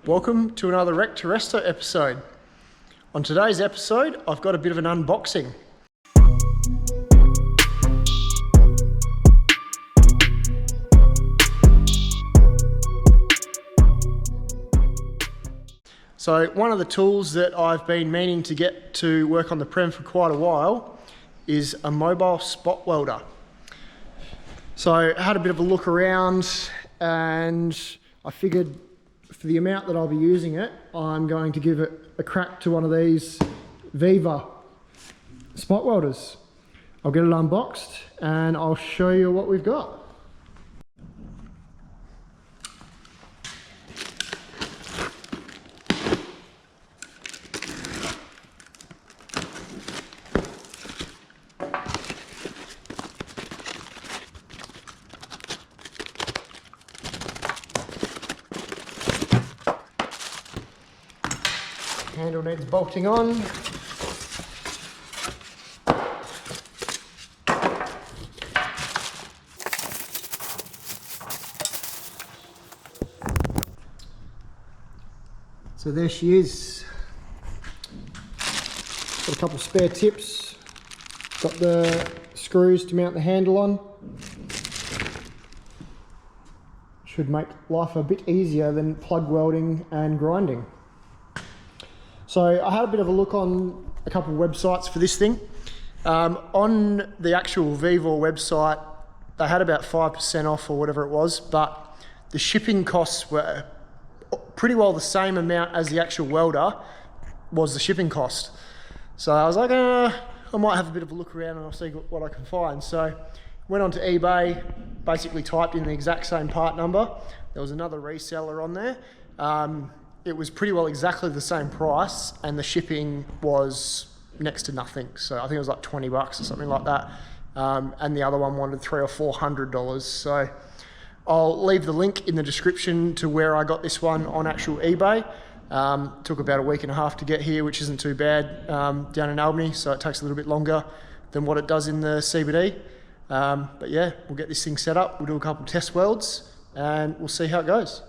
Welcome to another Rec to Resto episode. On today's episode, I've got a bit of an unboxing. So one of the tools that I've been meaning to get to work on the Prem for quite a while is a mobile spot welder. So I had a bit of a look around and I figured for the amount that I'll be using it, I'm going to give it a crack to one of these Vevor spot welders. I'll get it unboxed and I'll show you what we've got. Handle needs bolting on. So there she is. Got a couple of spare tips. Got the screws to mount the handle on. Should make life a bit easier than plug welding and grinding. So I had a bit of a look on a couple of websites for this thing. On the actual Vevor website, they had about 5% off or whatever it was, but the shipping costs were pretty well the same amount as the actual welder was the shipping cost. So I was like, I might have a bit of a look around and I'll see what I can find. So went onto eBay, basically typed in the exact same part number. There was another reseller on there. It was pretty well exactly the same price and the shipping was next to nothing. So I think it was like 20 bucks or something like that. And the other one wanted $300 or $400. So I'll leave the link in the description to where I got this one on actual eBay. Took about a week and a half to get here, which isn't too bad down in Albany. So it takes a little bit longer than what it does in the CBD. But yeah, we'll get this thing set up. We'll do a couple of test welds and we'll see how it goes.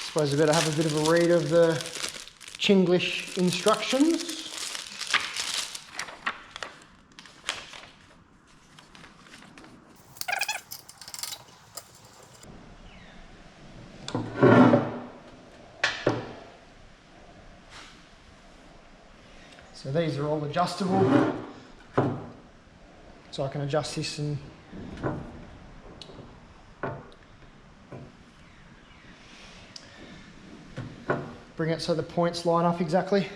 Suppose I better have a bit of a read of the Chinglish instructions. So these are all adjustable. So I can adjust this and bring it so the points line up exactly.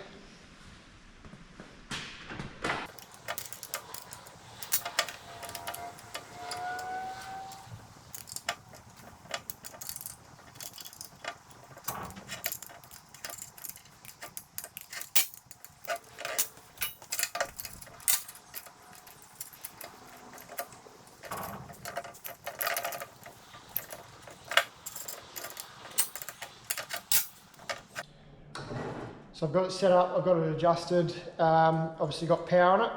So I've got it set up, I've got it adjusted, obviously got power on it.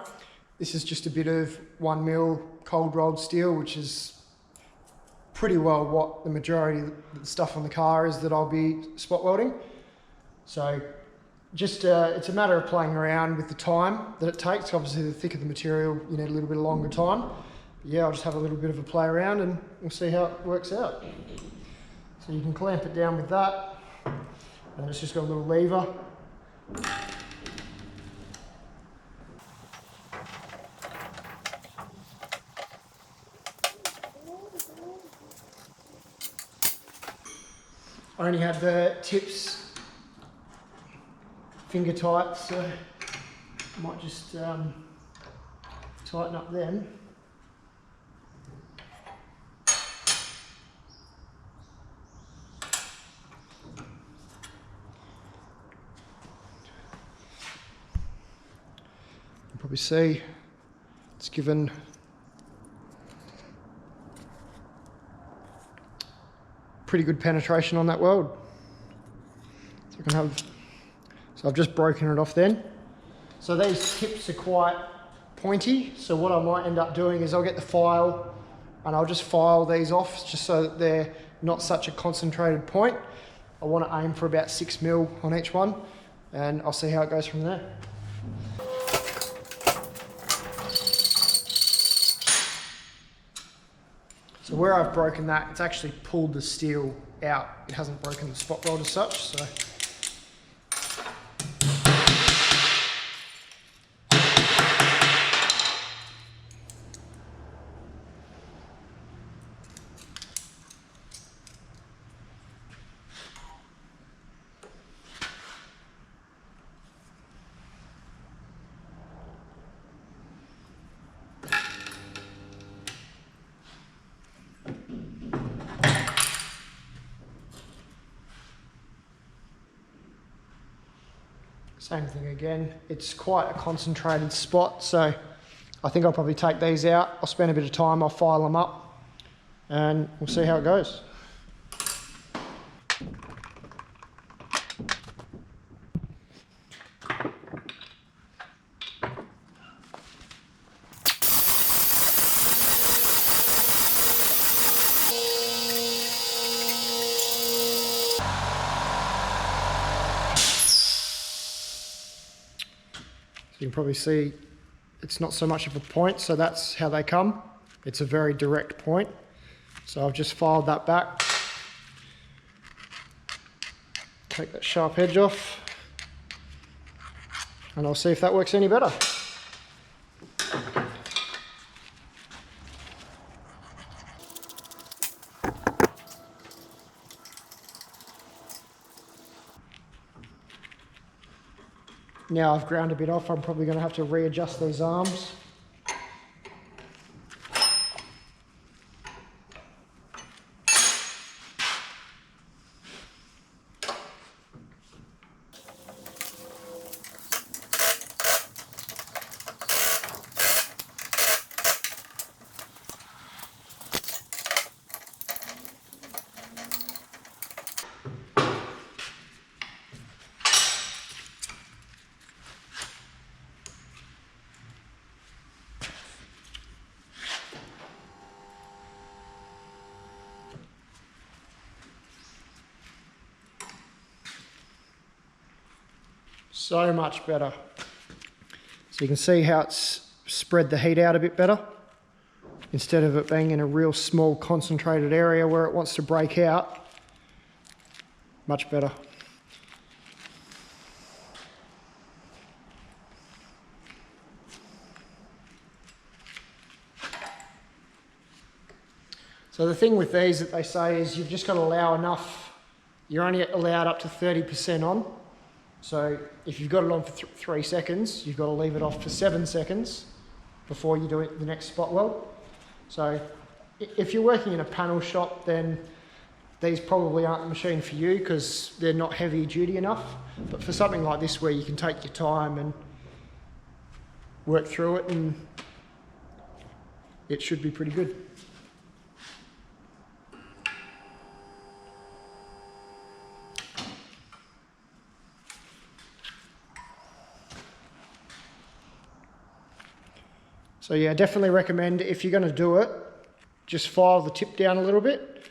This is just a bit of 1mm cold rolled steel, which is pretty well what the majority of the stuff on the car is that I'll be spot welding. So just it's a matter of playing around with the time that it takes. Obviously the thicker the material, you need a little bit longer time. But yeah, I'll just have a little bit of a play around and we'll see how it works out. So you can clamp it down with that, and it's just got a little lever. I only had the tips finger tight, so I might just tighten up then. probably see it's given pretty good penetration on that weld. So I've just broken it off then. So these tips are quite pointy, so what I might end up doing is I'll get the file and I'll just file these off just so that they're not such a concentrated point. I want to aim for about 6 mil on each one, and I'll see how it goes from there. So where I've broken that, it's actually pulled the steel out. It hasn't broken the spot weld as such, so. Same thing again, it's quite a concentrated spot, so I think I'll probably take these out. I'll spend a bit of time, I'll file them up, and we'll see how it goes. You can probably see it's not so much of a point, so that's how they come. It's a very direct point. So I've just filed that back. Take that sharp edge off, and I'll see if that works any better. Now I've ground a bit off, I'm probably going to have to readjust these arms. So much better. So you can see how it's spread the heat out a bit better, instead of it being in a real small concentrated area where it wants to break out. Much better. So the thing with these that they say is you've just got to allow enough, you're only allowed up to 30% on. So if you've got it on for 3 seconds, you've got to leave it off for 7 seconds before you do it the next spot weld. So if you're working in a panel shop, then these probably aren't the machine for you because they're not heavy duty enough. But for something like this where you can take your time and work through it, and it should be pretty good. So yeah, definitely recommend, if you're going to do it, just file the tip down a little bit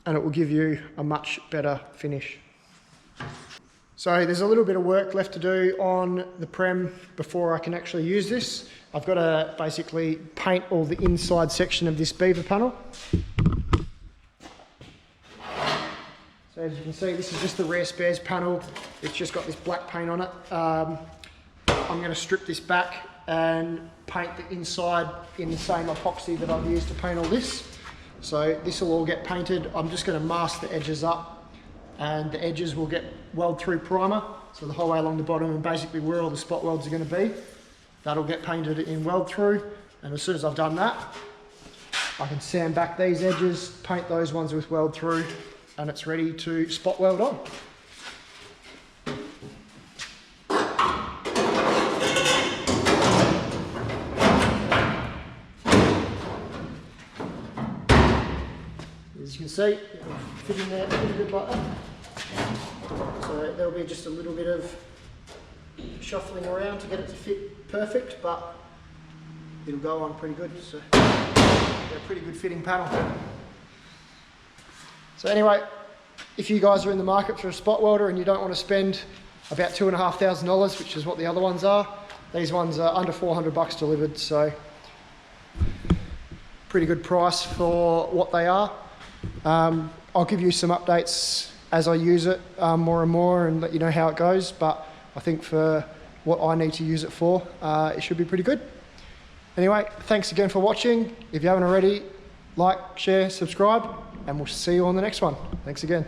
and it will give you a much better finish. So there's a little bit of work left to do on the prem before I can actually use this. I've got to basically paint all the inside section of this beaver panel. So as you can see, this is just the rear spares panel. It's just got this black paint on it. I'm going to strip this back and paint the inside in the same epoxy that I've used to paint all this. So this will all get painted. I'm just going to mask the edges up, and the edges will get weld through primer, so the whole way along the bottom and basically where all the spot welds are going to be. That'll get painted in weld through, and as soon as I've done that, I can sand back these edges, paint those ones with weld through, and it's ready to spot weld on. you can see, it'll fit in there a little bit like that. So there'll be just a little bit of shuffling around to get it to fit perfect, but it'll go on pretty good. So yeah, a pretty good fitting panel. So anyway, if you guys are in the market for a spot welder and you don't want to spend about $2,500, which is what the other ones are, these ones are under 400 bucks delivered, so pretty good price for what they are. I'll give you some updates as I use it more and more and let you know how it goes, but I think for what I need to use it for, it should be pretty good. Anyway, thanks again for watching. If you haven't already, like, share, subscribe, and we'll see you on the next one. Thanks again.